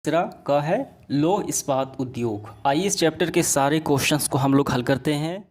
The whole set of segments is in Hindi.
तीसरा का है लौह इस्पात उद्योग। आइए इस चैप्टर के सारे क्वेश्चंस को हम लोग हल करते हैं।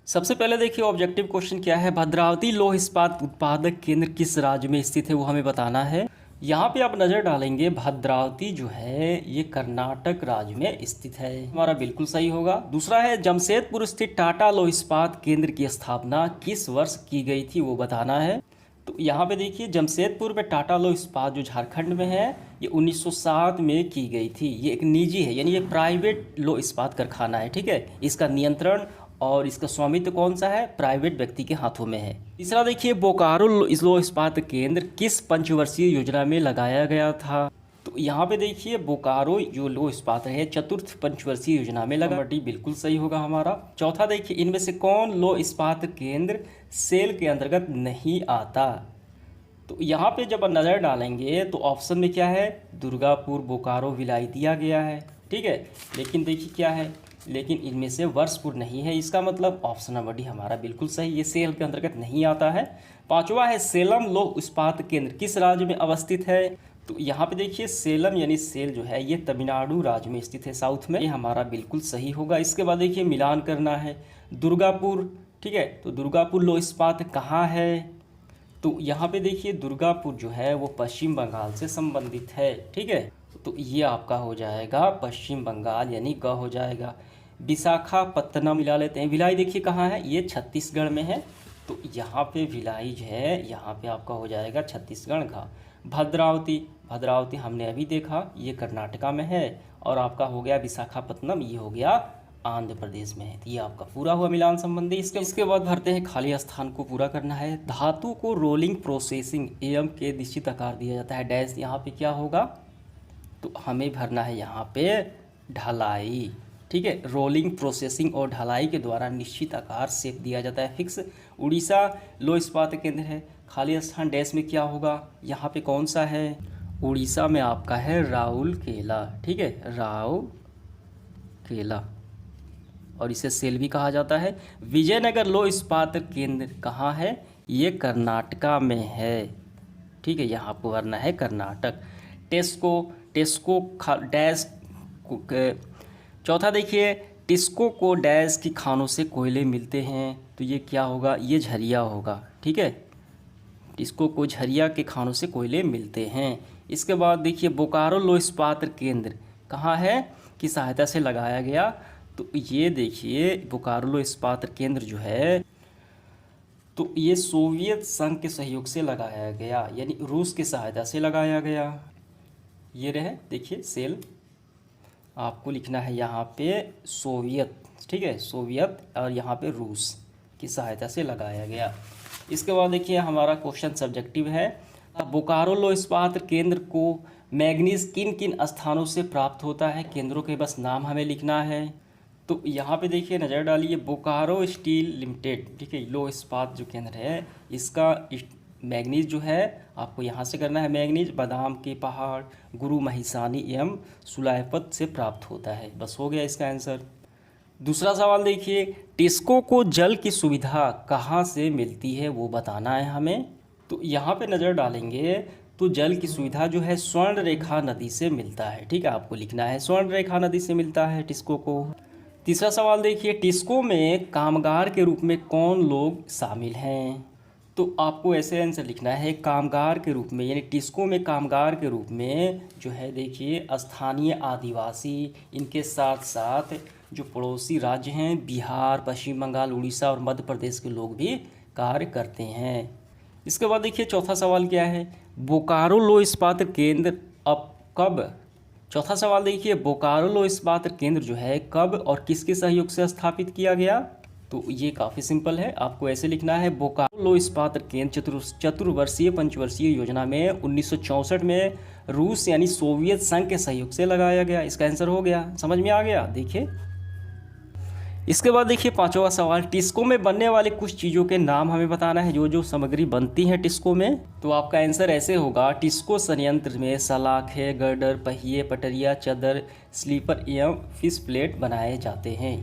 सबसे पहले देखिए ऑब्जेक्टिव क्वेश्चन क्या है, भद्रावती लौह इस्पात उत्पादक केंद्र किस राज्य में स्थित है वो हमें बताना है। यहाँ पे आप नज़र डालेंगे भद्रावती जो है ये कर्नाटक राज्य में स्थित है, हमारा बिल्कुल सही होगा। दूसरा है जमशेदपुर स्थित टाटा लौह इस्पात केंद्र की स्थापना किस वर्ष की गई थी वो बताना है। तो यहाँ पे देखिए जमशेदपुर में टाटा लौह इस्पात जो झारखंड में है ये 1907 में की गई थी। ये एक निजी है, यानी ये प्राइवेट लौह इस्पात कारखाना है, ठीक है। इसका नियंत्रण और इसका स्वामित्व कौन सा है, प्राइवेट व्यक्ति के हाथों में है। तीसरा देखिए बोकारो लौह इस्पात केंद्र किस पंचवर्षीय योजना में लगाया गया था। तो यहाँ पे देखिए बोकारो जो लौह इस्पात है चतुर्थ पंचवर्षीय योजना में लगा, बिल्कुल सही होगा हमारा। चौथा देखिए इनमें से कौन लौह इस्पात केंद्र सेल के अंतर्गत नहीं आता। तो यहाँ पे जब नज़र डालेंगे तो ऑप्शन में क्या है, दुर्गापुर, बोकारो, भिलाई दिया गया है, ठीक है। लेकिन देखिए क्या है, लेकिन इनमें से वर्षपुर नहीं है, इसका मतलब ऑप्शन नंबर डी हमारा बिल्कुल सही, ये सेल के अंतर्गत नहीं आता है। पांचवा है सेलम लौह इस्पात केंद्र किस राज्य में अवस्थित है। तो यहाँ पे देखिए सेलम यानी सेल जो है ये तमिलनाडु राज्य में स्थित है, साउथ में, ये हमारा बिल्कुल सही होगा। इसके बाद देखिए मिलान करना है, दुर्गापुर, ठीक है। तो दुर्गापुर लौह इस्पात कहाँ है। तो यहाँ पे देखिए दुर्गापुर जो है वो पश्चिम बंगाल से संबंधित है, ठीक है। तो ये आपका हो जाएगा पश्चिम बंगाल, यानी ग हो जाएगा। विशाखापत्तनम मिला लेते हैं, भिलाई देखिए कहाँ है, ये छत्तीसगढ़ में है। तो यहाँ पे भिलाई जो है यहाँ पे आपका हो जाएगा छत्तीसगढ़ का। भद्रावती, भद्रावती हमने अभी देखा ये कर्नाटका में है। और आपका हो गया विशाखापत्तनम, ये हो गया आंध्र प्रदेश में है। तो ये आपका पूरा हुआ मिलान संबंधी। इसके बाद भरते हैं खाली स्थान को पूरा करना है। धातु को रोलिंग प्रोसेसिंग एवं के निश्चित आकार दिया जाता है डैश, यहाँ पे क्या होगा, तो हमें भरना है यहाँ पे ढलाई, ठीक है। रोलिंग प्रोसेसिंग और ढलाई के द्वारा निश्चित आकार शेप दिया जाता है, फिक्स। उड़ीसा लौह इस्पात केंद्र है, खाली स्थान डैश में क्या होगा, यहाँ पे कौन सा है, उड़ीसा में आपका है राउरकेला, ठीक है, राउरकेला, और इसे सेल भी कहा जाता है। विजयनगर लौह इस्पात केंद्र कहाँ है, ये कर्नाटका में है, ठीक है, यहाँ आपको भरना है कर्नाटक। टेस्को डैश, चौथा देखिए टिस्को को डैश की खानों से कोयले मिलते हैं, तो ये क्या होगा, ये झरिया होगा, ठीक है। टिस्को को झरिया के खानों से कोयले मिलते हैं। इसके बाद देखिए बोकारो लौह इस्पात केंद्र कहाँ है, की सहायता से लगाया गया। तो ये देखिए बोकारो लौह इस्पात केंद्र जो है तो ये सोवियत संघ के सहयोग से लगाया गया, यानी रूस की सहायता से लगाया गया। ये रहे देखिए सेल, आपको लिखना है यहाँ पे सोवियत, ठीक है, सोवियत, और यहाँ पे रूस की सहायता से लगाया गया। इसके बाद देखिए हमारा क्वेश्चन सब्जेक्टिव है, बोकारो लौह इस्पात केंद्र को मैग्नीज किन किन स्थानों से प्राप्त होता है, केंद्रों के बस नाम हमें लिखना है। तो यहाँ पे देखिए नज़र डालिए बोकारो स्टील लिमिटेड, ठीक है, लौह इस्पात जो केंद्र है इसका मैग्नीज जो है आपको यहाँ से करना है, मैग्नीज बादाम के पहाड़, गुरु महिसानी एवं सुलायपत से प्राप्त होता है, बस हो गया इसका आंसर। दूसरा सवाल देखिए टिस्को को जल की सुविधा कहाँ से मिलती है वो बताना है हमें। तो यहाँ पे नज़र डालेंगे तो जल की सुविधा जो है स्वर्ण रेखा नदी से मिलता है, ठीक है, आपको लिखना है स्वर्ण रेखा नदी से मिलता है टिस्को को। तीसरा सवाल देखिए टिस्को में कामगार के रूप में कौन लोग शामिल हैं। तो आपको ऐसे आंसर लिखना है कामगार के रूप में, यानी टिस्को में कामगार के रूप में जो है देखिए स्थानीय आदिवासी, इनके साथ साथ जो पड़ोसी राज्य हैं बिहार, पश्चिम बंगाल, उड़ीसा और मध्य प्रदेश के लोग भी कार्य करते हैं। इसके बाद देखिए चौथा सवाल क्या है, बोकारो लौह इस्पात केंद्र अब कब, चौथा सवाल देखिए बोकारो लौह इस्पात केंद्र जो है कब और किसके सहयोग से स्थापित किया गया। तो ये काफ़ी सिंपल है, आपको ऐसे लिखना है बोकारो लौह इस्पात केंद्र चतुर्वर्षीय पंचवर्षीय योजना में 1964 में रूस यानी सोवियत संघ के सहयोग से लगाया गया। इसका आंसर हो गया, समझ में आ गया। देखिए इसके बाद देखिए पांचवा सवाल, टिस्को में बनने वाले कुछ चीज़ों के नाम हमें बताना है, जो जो सामग्री बनती है टिस्को में। तो आपका आंसर ऐसे होगा, टिस्को संयंत्र में सलाखें, गर्डर, पहिए, पटरिया, चदर, स्लीपर एवं फिश प्लेट बनाए जाते हैं।